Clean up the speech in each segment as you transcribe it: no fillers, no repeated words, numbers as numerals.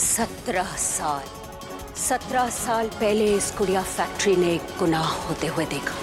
17 साल पहले इस गुड़िया फैक्ट्री ने एक गुनाह होते हुए देखा।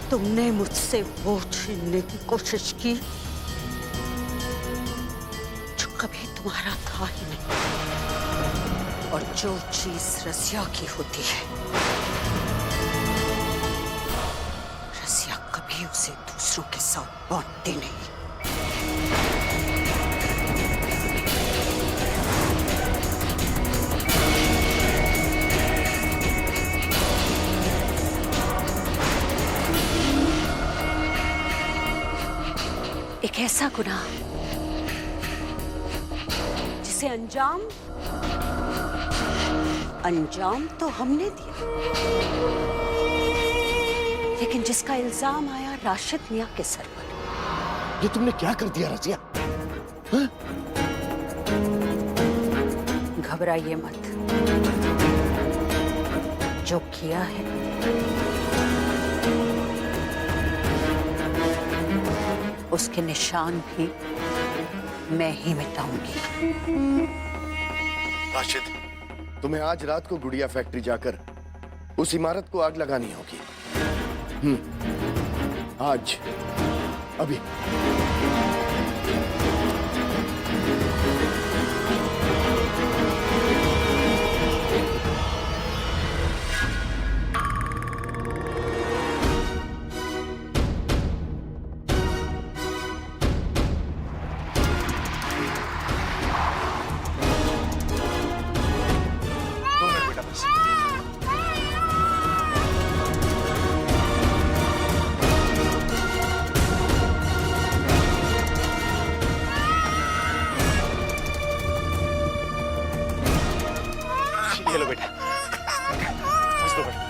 तुमने मुझसे वो छीनने की कोशिश की जो कभी तुम्हारा था ही नहीं, और जो चीज रसिया की होती है, रसिया कभी उसे दूसरों के साथ बांटती नहीं। एक ऐसा गुनाह जिसे अंजाम तो हमने दिया, लेकिन जिसका इल्जाम आया राशिद मियां के सर पर। ये तुमने क्या कर दिया रजिया? हाँ? घबराइए मत, जो किया है उसके निशान भी मैं ही मिटाऊंगी। राशिद, तुम्हें आज रात को गुड़िया फैक्ट्री जाकर उस इमारत को आग लगानी होगी। आज, अभी। हेलो बेटा, बस दो भाई।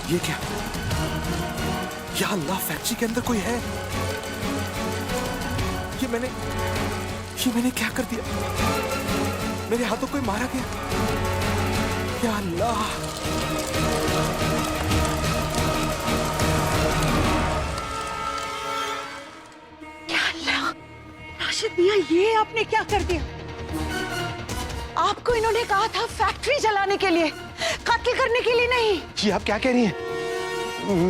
ये क्या? या अल्लाह, फैक्ट्री के अंदर कोई है। ये मैंने क्या कर दिया? मेरे हाथों कोई मारा गया। या अल्लाह, या अल्लाह, राशिद मियां, ये आपने क्या कर दिया? आपको इन्होंने कहा था फैक्ट्री जलाने के लिए, कत्ल करने के लिए नहीं। जी आप क्या कह रही हैं?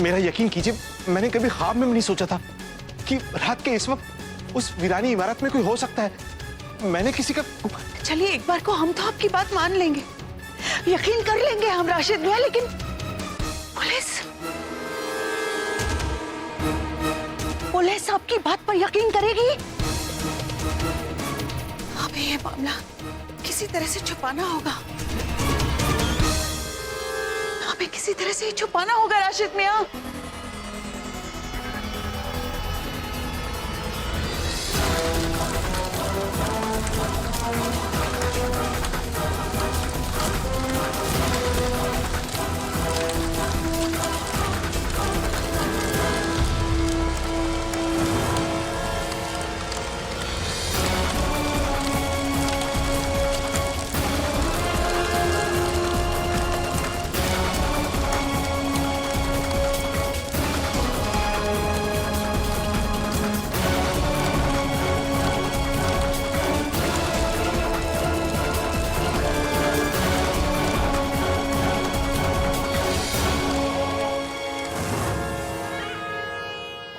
मेरा यकीन कीजिए, मैंने कभी ख्वाब में भी नहीं सोचा था कि रात के इस वक्त उस वीरानी इमारत में कोई हो सकता है। मैंने किसी का... चलिए, एक बार को हम तो आपकी बात मान लेंगे, यकीन कर लेंगे हम राशिद मियां, लेकिन पुलिस आपकी बात पर यकीन करेगी? हमें ये मामला किसी तरह से छुपाना होगा, हमें किसी तरह से छुपाना होगा राशिद मियां।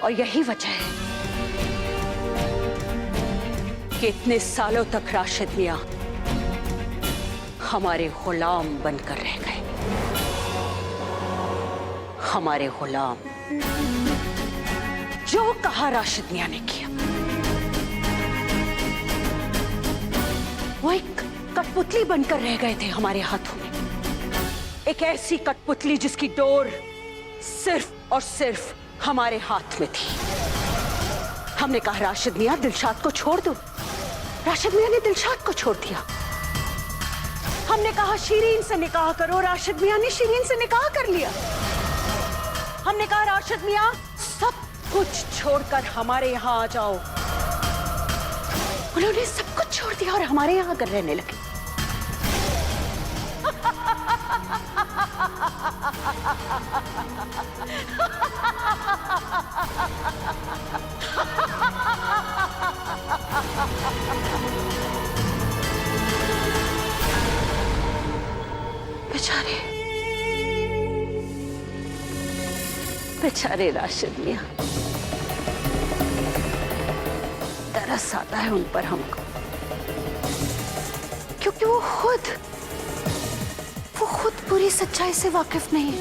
और यही वजह है कि इतने सालों तक राशिद मियां हमारे गुलाम बनकर रह गए। हमारे गुलाम। जो कहा राशिद मियां ने किया। वो एक कठपुतली बनकर रह गए थे हमारे हाथों में। एक ऐसी कठपुतली जिसकी डोर सिर्फ और सिर्फ हमारे हाथ में थी। हमने कहा राशिद मियां दिलशाद को छोड़ दो। राशिद मियां ने दिलशाद को छोड़ दिया। हमने कहा शीरीन से निकाह करो। राशिद मियां ने शीरीन से निकाह कर लिया। हमने कहा राशिद मियां सब कुछ छोड़कर हमारे यहाँ आ जाओ। उन्होंने सब कुछ छोड़ दिया और हमारे यहाँ आकर रहने लगे। बेचारे बेचारे राशिद मियां। तरस आता है उन पर हमको, क्योंकि वो खुद पूरी सच्चाई से वाकिफ नहीं है।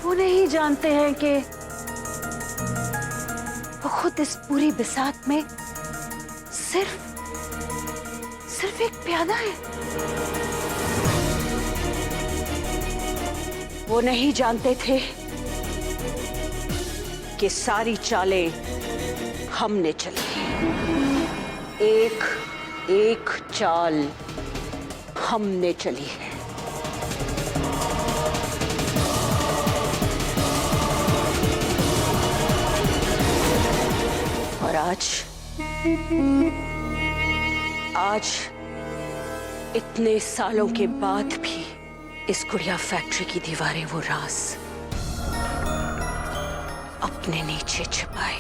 वो नहीं जानते हैं कि वो खुद इस पूरी बिसात में सिर्फ एक प्यादा है। वो नहीं जानते थे कि सारी चालें हमने चली। एक एक चाल हमने चली है। और आज इतने सालों के बाद भी इस गुड़िया फैक्ट्री की दीवारें वो राज अपने नीचे छिपाए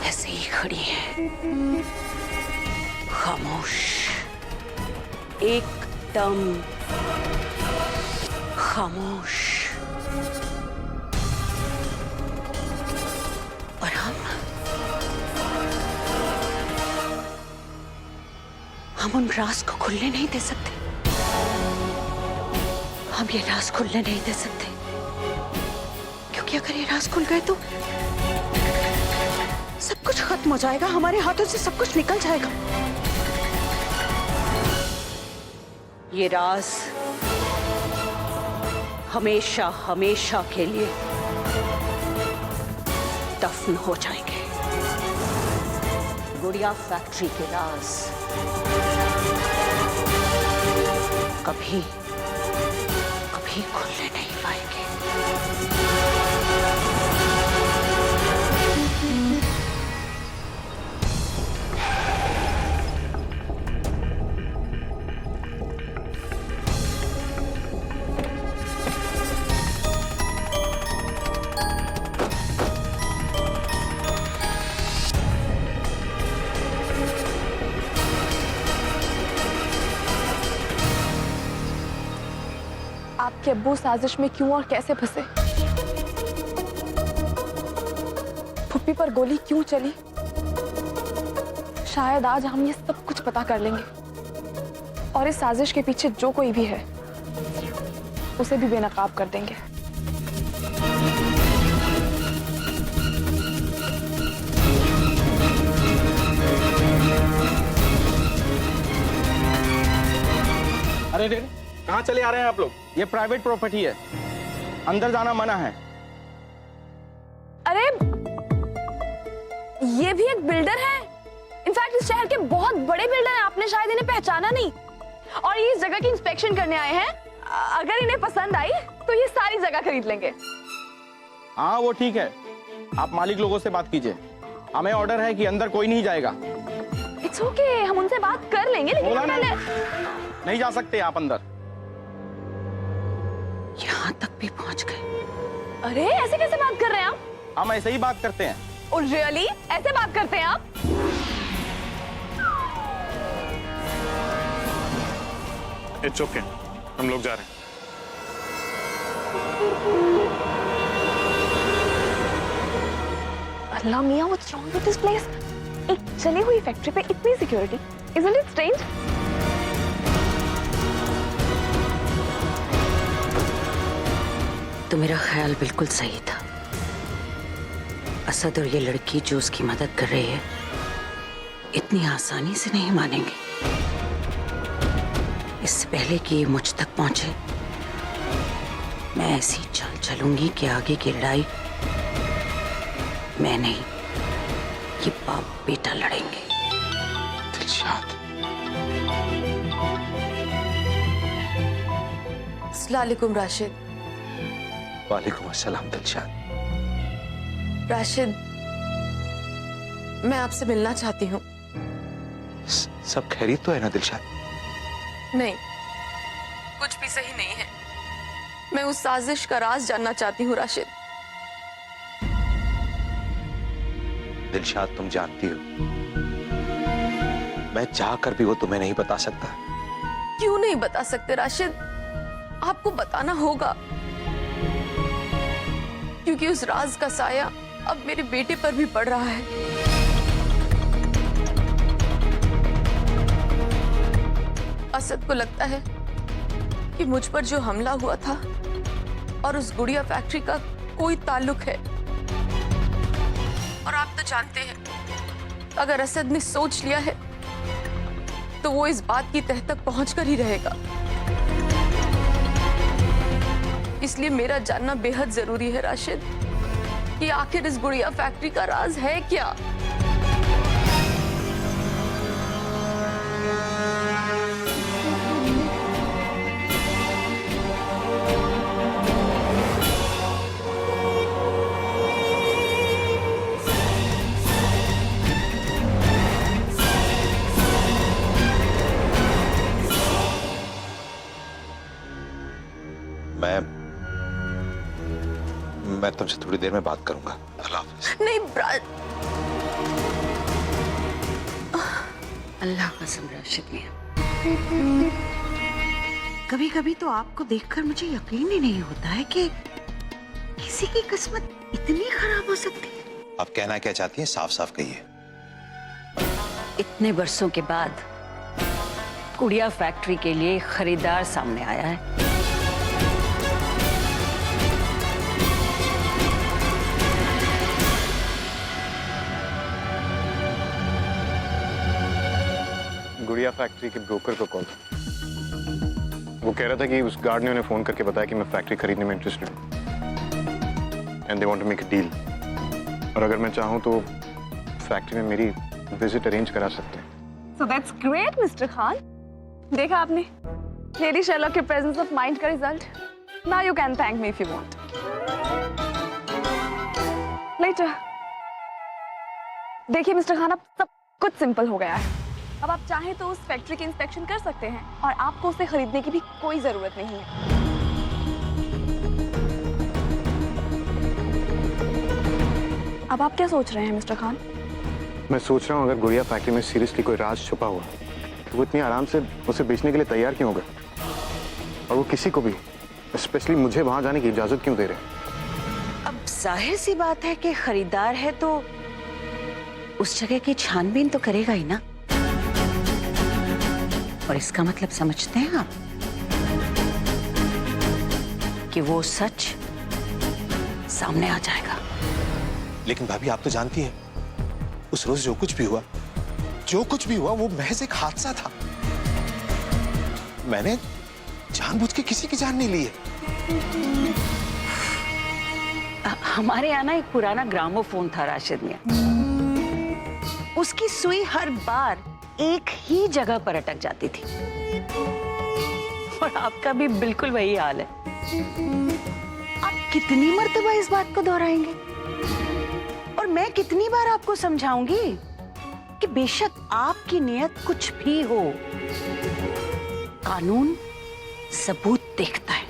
ऐसे ही खड़ी हैं, खामोश, एकदम खामोश। और हम उन राज को खुलने नहीं दे सकते। हम ये राज खुलने नहीं दे सकते, क्योंकि अगर ये राज खुल गए तो सब कुछ खत्म हो जाएगा। हमारे हाथों से सब कुछ निकल जाएगा। ये राज हमेशा हमेशा के लिए दफन हो जाएंगे। गुड़िया फैक्ट्री के राज कभी खुलने नहीं पाएंगे। आपके अब्बू साजिश में क्यों और कैसे फंसे? फुप्पी पर गोली क्यों चली? शायद आज हम ये सब कुछ पता कर लेंगे और इस साजिश के पीछे जो कोई भी है उसे भी बेनकाब कर देंगे। अरे कहाँ चले आ रहे हैं आप लोग? ये प्राइवेट प्रॉपर्टी है, अंदर जाना मना है। अरे ये भी एक बिल्डर है। इनफैक्ट इस शहर के बहुत बड़े बिल्डर हैं। आपने शायद इन्हें पहचाना नहीं। और ये इस जगह की इंस्पेक्शन करने आए हैं। अगर इन्हें पसंद आई तो ये सारी जगह खरीद लेंगे। हाँ वो ठीक है, आप मालिक लोगों से बात कीजिए। हमें ऑर्डर है कि अंदर कोई नहीं जाएगा। इट्स ओके, हम उनसे बात कर लेंगे, लेकिन बोला पहले नहीं जा सकते आप अंदर। यहां तक भी पहुंच गए। अरे ऐसे कैसे बात कर रहे हैं आप? हम ऐसे ही बात करते हैं। और रियली ऐसे बात करते हैं आप? इट्स ओके, हम लोग जा रहे हैं। अल्लाह मियां, what's wrong with this place? एक चली हुई फैक्ट्री पे इतनी सिक्योरिटी, इजंट इट स्ट्रेंज? तो मेरा ख्याल बिल्कुल सही था। असद और ये लड़की जो उसकी मदद कर रही है, इतनी आसानी से नहीं मानेंगे। इससे पहले कि ये मुझ तक पहुंचे, मैं ऐसी चाल चलूंगी कि आगे की लड़ाई मैं नहीं, ये बाप बेटा लड़ेंगे। दिलशाद, अस्सलाम वालेकुम राशिद। वालेकुम अस्सलाम दिलशाद। राशिद, मैं आपसे मिलना चाहती हूँ। सब खैरियत तो है ना दिलशाद? नहीं, कुछ भी सही नहीं है। मैं उस साजिश का राज जानना चाहती हूँ राशिद। दिलशाद, तुम जानती हो मैं चाहकर भी वो तुम्हें नहीं बता सकता। क्यों नहीं बता सकते राशिद? आपको बताना होगा, क्योंकि उस राज का साया अब मेरे बेटे पर भी पड़ रहा है। असद को लगता है कि मुझ पर जो हमला हुआ था और उस गुड़िया फैक्ट्री का कोई ताल्लुक है। और आप तो जानते हैं, अगर असद ने सोच लिया है तो वो इस बात की तह तक पहुंचकर ही रहेगा। इसलिए मेरा जानना बेहद जरूरी है राशिद कि आखिर इस गुड़िया फैक्ट्री का राज है क्या। मैं तुमसे थोड़ी देर में बात करूंगा। अल्लाह हाफिज। नहीं अल्लाह कसम राशिद मियां, कभी कभी तो आपको देखकर मुझे यकीन ही नहीं होता है कि किसी की किस्मत इतनी खराब हो सकती है। आप कहना क्या चाहती हैं? साफ साफ कहिए। इतने बरसों के बाद गुड़िया फैक्ट्री के लिए खरीदार सामने आया है। गुड़िया फैक्ट्री के ब्रोकर को कॉल। वो कह रहा था कि उस गार्ड ने उन्हें फोन करके बताया कि मैं फैक्ट्री खरीदने में इंटरेस्टेड हूँ and they want to make a deal. और अगर मैं चाहूँ तो फैक्ट्री में मेरी विजिट अरेंज करा सकते हैं। So that's great, Mr. Khan. देखा आपने लेडी शर्लॉक के प्रेजेंस ऑफ माइंड का result. Now you can thank me if you want. Later. देखिए मिस्टर खान, अब सब कुछ सिंपल हो गया है। अब आप चाहें तो उस फैक्ट्री की इंस्पेक्शन कर सकते हैं और आपको उसे खरीदने की भी कोई जरूरत नहीं है। अब आप क्या सोच रहे हैं मिस्टर खान? मैं सोच रहा हूँ अगर गुड़िया फैक्ट्री में सीरियसली कोई राज छुपा हुआ तो वो इतनी आराम से उसे बेचने के लिए तैयार क्यों हो गए? और वो किसी को भी, स्पेशली मुझे वहां जाने की इजाजत क्यों दे रहे हैं? अब जाहिर सी बात है कि खरीदार है तो उस जगह की छानबीन तो करेगा ही ना। और इसका मतलब समझते हैं आप कि वो सच सामने आ जाएगा। लेकिन भाभी, आप तो जानती हैं उस रोज जो कुछ भी हुआ वो महज एक हादसा था। मैंने जानबूझ के किसी की जान नहीं ली है। हमारे यहाँ ना एक पुराना ग्रामोफोन था राशिद मियां, उसकी सुई हर बार एक ही जगह पर अटक जाती थी। और आपका भी बिल्कुल वही हाल है। आप कितनी मर्तबा इस बात को दोहराएंगे? और मैं कितनी बार आपको समझाऊंगी कि बेशक आपकी नियत कुछ भी हो, कानून सबूत देखता है।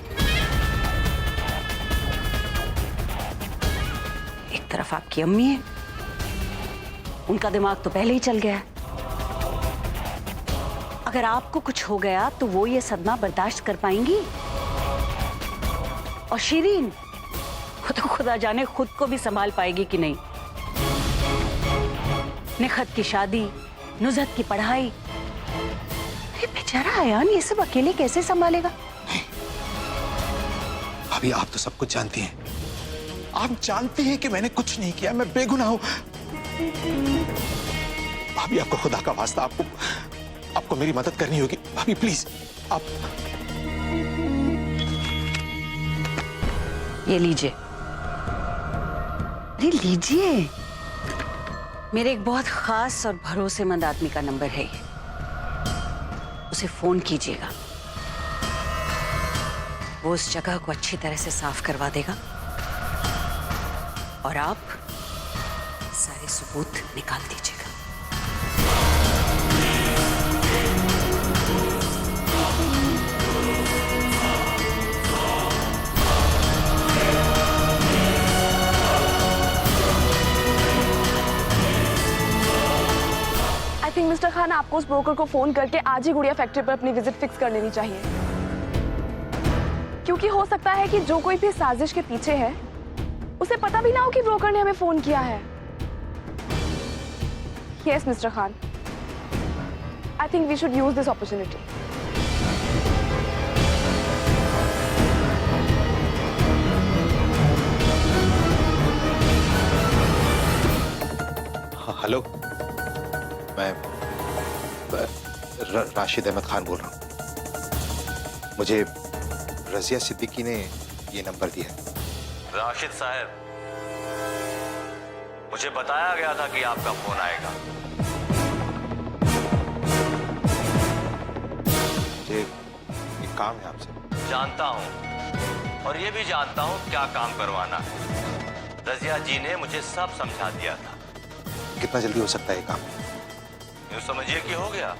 एक तरफ आपकी अम्मी है, उनका दिमाग तो पहले ही चल गया है। अगर आपको कुछ हो गया तो वो ये सदमा बर्दाश्त कर पाएंगी? और शिरीन, वो तो खुदा जाने खुद को भी संभाल पाएगी कि नहीं। निखत की शादी, नुजत की पढ़ाई, ये बेचारा आयान ये सब अकेले कैसे संभालेगा? भाभी आप तो सब कुछ जानती हैं। आप जानती हैं कि मैंने कुछ नहीं किया, मैं बेगुनाह हूं। भाभी आपको खुदा का वास्ता, आपको मेरी मदद करनी होगी। भाभी प्लीज आप। ये लीजिए, अरे लीजिए, मेरे एक बहुत खास और भरोसेमंद आदमी का नंबर है ये, उसे फोन कीजिएगा, वो उस जगह को अच्छी तरह से साफ करवा देगा और आप सारे सबूत निकाल दीजिएगा। आई थिंक मिस्टर खान, आपको उस ब्रोकर को फोन करके आज ही गुड़िया फैक्ट्री पर अपनी विजिट फिक्स कर लेनी चाहिए, क्योंकि हो सकता है कि जो कोई भी साजिश के पीछे है उसे पता भी ना हो कि ब्रोकर ने हमें फोन किया है। Yes mister Khan, I think we should use this opportunity. Hello, मैं राशिद अहमद खान बोल रहा हूँ। मुझे रजिया सिद्दीकी ने ये नंबर दिया। राशिद साहब, मुझे बताया गया था कि आपका फोन आएगा। मुझे एक काम है आपसे। जानता हूं, और ये भी जानता हूं क्या काम करवाना है। रजिया जी ने मुझे सब समझा दिया था। कितना जल्दी हो सकता है ये काम? यूं समझिए कि हो गया।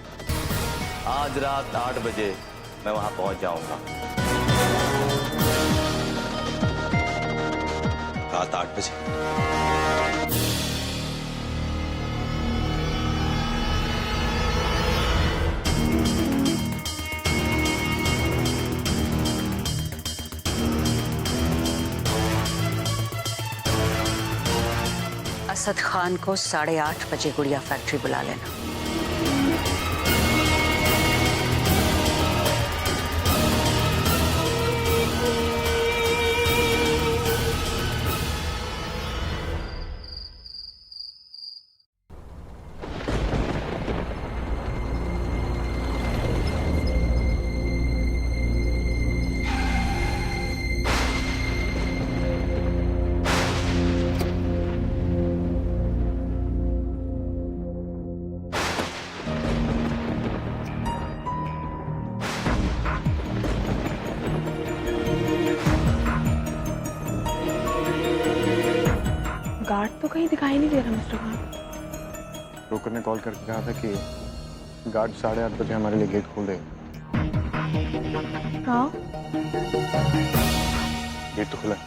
आज रात 8 बजे मैं वहां पहुंच जाऊंगा। रात 8 बजे? असद खान को 8:30 बजे गुड़िया फैक्ट्री बुला लेना। गार्ड तो कहीं दिखाई नहीं दे रहा मिस्टर खान। ब्रोकर ने कॉल करके कहा था कि गार्ड 8:30 बजे हमारे लिए गेट खोल देगा। हाँ, गेट तो खुला है।